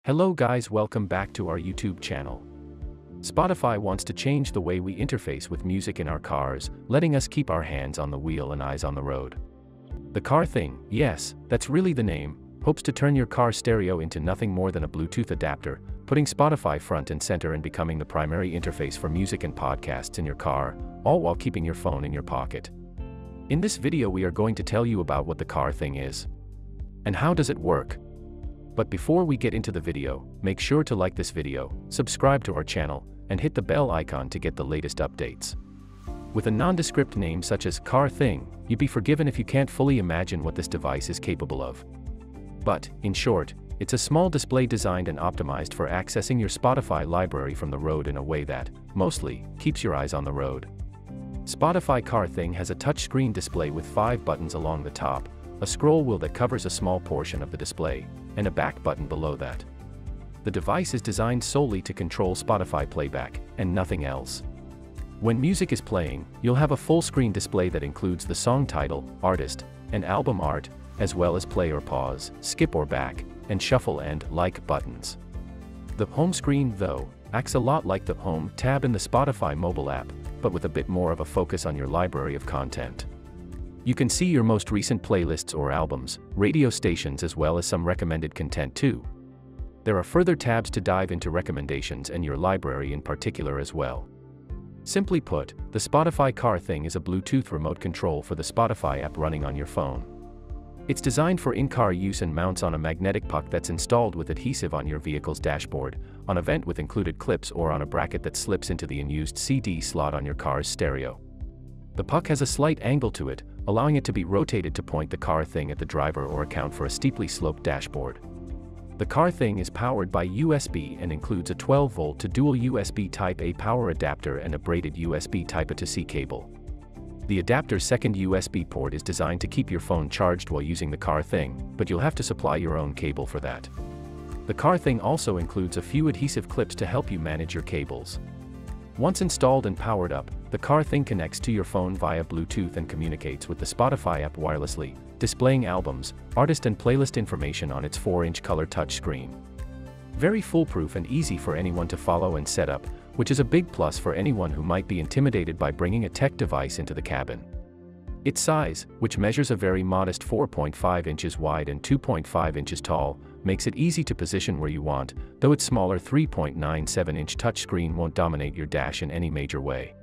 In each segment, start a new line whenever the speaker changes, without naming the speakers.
Hello guys, welcome back to our YouTube channel. Spotify wants to change the way we interface with music in our cars, letting us keep our hands on the wheel and eyes on the road. The Car Thing, yes, that's really the name, hopes to turn your car stereo into nothing more than a Bluetooth adapter, putting Spotify front and center and becoming the primary interface for music and podcasts in your car, all while keeping your phone in your pocket. In this video we are going to tell you about what the Car Thing is. And how does it work? But before we get into the video, make sure to like this video, subscribe to our channel, and hit the bell icon to get the latest updates. With a nondescript name such as Car Thing, you'd be forgiven if you can't fully imagine what this device is capable of. But, in short, it's a small display designed and optimized for accessing your Spotify library from the road in a way that, mostly, keeps your eyes on the road. Spotify Car Thing has a touchscreen display with 5 buttons along the top, a scroll wheel that covers a small portion of the display, and a back button below that. The device is designed solely to control Spotify playback, and nothing else. When music is playing, you'll have a full-screen display that includes the song title, artist, and album art, as well as play or pause, skip or back, and shuffle and like buttons. The home screen, though, acts a lot like the Home tab in the Spotify mobile app, but with a bit more of a focus on your library of content. You can see your most recent playlists or albums, radio stations, as well as some recommended content too. There are further tabs to dive into recommendations and your library in particular as well. Simply put, the Spotify Car Thing is a Bluetooth remote control for the Spotify app running on your phone. It's designed for in-car use and mounts on a magnetic puck that's installed with adhesive on your vehicle's dashboard, on a vent with included clips, or on a bracket that slips into the unused CD slot on your car's stereo. The puck has a slight angle to it, allowing it to be rotated to point the Car Thing at the driver or account for a steeply sloped dashboard. The Car Thing is powered by USB and includes a 12-volt to dual USB Type-A power adapter and a braided USB Type-A to C cable. The adapter's second USB port is designed to keep your phone charged while using the Car Thing, but you'll have to supply your own cable for that. The Car Thing also includes a few adhesive clips to help you manage your cables. Once installed and powered up, the Car Thing connects to your phone via Bluetooth and communicates with the Spotify app wirelessly, displaying albums, artist and playlist information on its 4-inch color touchscreen. Very foolproof and easy for anyone to follow and set up, which is a big plus for anyone who might be intimidated by bringing a tech device into the cabin. Its size, which measures a very modest 4.5 inches wide and 2.5 inches tall, makes it easy to position where you want, though its smaller 3.97-inch touchscreen won't dominate your dash in any major way.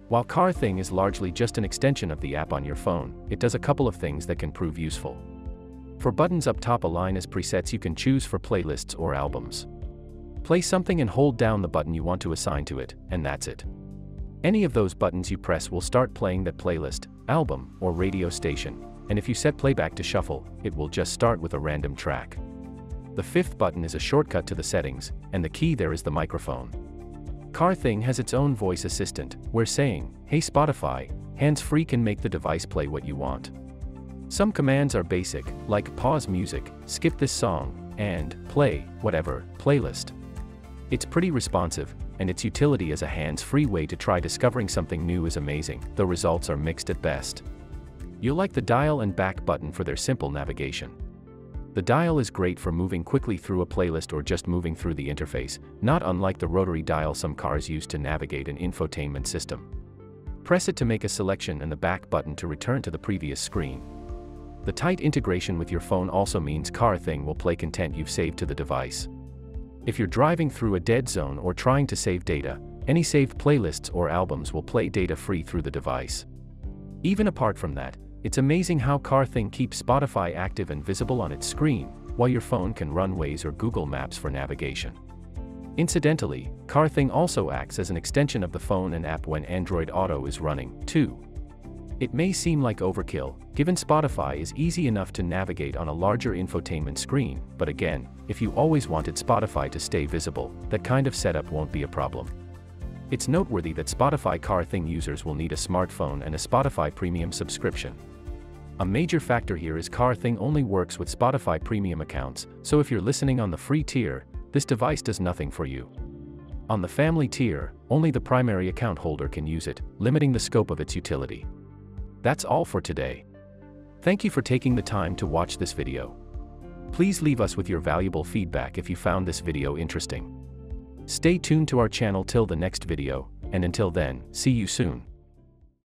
While Car Thing is largely just an extension of the app on your phone, it does a couple of things that can prove useful. For buttons up top, a line as presets you can choose for playlists or albums. Play something and hold down the button you want to assign to it, and that's it. Any of those buttons you press will start playing that playlist, album, or radio station, and if you set playback to shuffle, it will just start with a random track. The 5th button is a shortcut to the settings, and the key there is the microphone. Car Thing has its own voice assistant, where saying, "Hey Spotify," hands-free can make the device play what you want. Some commands are basic, like pause music, skip this song, and play whatever playlist. It's pretty responsive, and its utility as a hands-free way to try discovering something new is amazing, though results are mixed at best. You'll like the dial and back button for their simple navigation. The dial is great for moving quickly through a playlist or just moving through the interface, not unlike the rotary dial some cars use to navigate an infotainment system. Press it to make a selection and the back button to return to the previous screen. The tight integration with your phone also means Car Thing will play content you've saved to the device. If you're driving through a dead zone or trying to save data, any saved playlists or albums will play data-free through the device. Even apart from that, it's amazing how Car Thing keeps Spotify active and visible on its screen, while your phone can run Waze or Google Maps for navigation. Incidentally, Car Thing also acts as an extension of the phone and app when Android Auto is running, too. It may seem like overkill, given Spotify is easy enough to navigate on a larger infotainment screen, but again, if you always wanted Spotify to stay visible, that kind of setup won't be a problem. It's noteworthy that Spotify Car Thing users will need a smartphone and a Spotify Premium subscription. A major factor here is Car Thing only works with Spotify Premium accounts, so if you're listening on the free tier, this device does nothing for you. On the family tier, only the primary account holder can use it, limiting the scope of its utility. That's all for today. Thank you for taking the time to watch this video. Please leave us with your valuable feedback if you found this video interesting. Stay tuned to our channel till the next video, and until then, see you soon.